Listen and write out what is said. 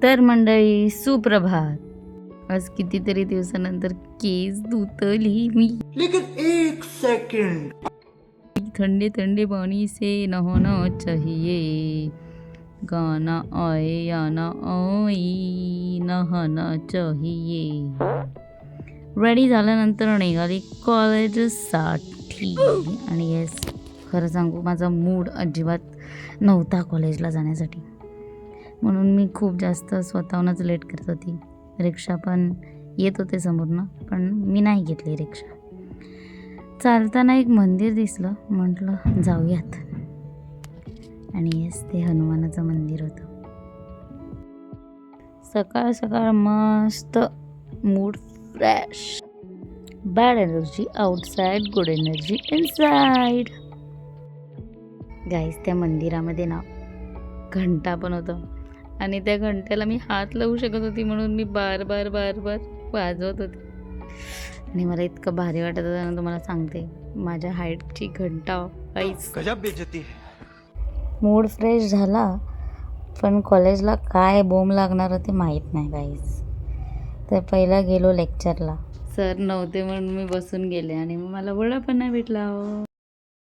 तर मंडळी सुप्रभात. आज कितीतरी दिवसानंतर केस धुतली मी. लेकिन एक सेकंड, ठंडे ठंडे पानी से नहाना चाहिए, गाना आए या ना आए नहाना चाहिए. रेडी झाल्यानंतर निघाली कॉलेजसाठी. आणि येस, खरं सांगू माझा मूड अजिबात नव्हता कॉलेजला जाण्यासाठी, म्हणून मी खूप जास्त स्वतःहूनच लेट करत होती. रिक्षा पण येत होते समोरनं, पण मी नाही घेतली रिक्षा. चालताना एक मंदिर दिसलं, म्हटलं जाऊयात. आणि येस, ते हनुमानाचं मंदिर होतं. सकाळ सकाळ मस्त mood fresh. Bad energy outside, good energy inside. Guys, त्या मंदिरामध्ये ना घंटा पण होता, आणि त्या घंट्याला मी हात लावू शकत होती, म्हणून मी बार बार बार बार वाजवत होते. आणि मला इतकं भारी वाटत होतं ना, तुम्हाला सांगते. माझ्या हाईटची घंटा. गाईस, गजब बेइज्जती है. मूड फ्रेश झाला, पण कॉलेजला काय बोंब लागणार होते माहीत नाही गाईस. तर पहिला गेलो लेक्चरला. सर नव्हते म्हणून मी बसून गेले, आणि मग मला वडा पण नाही भेटला.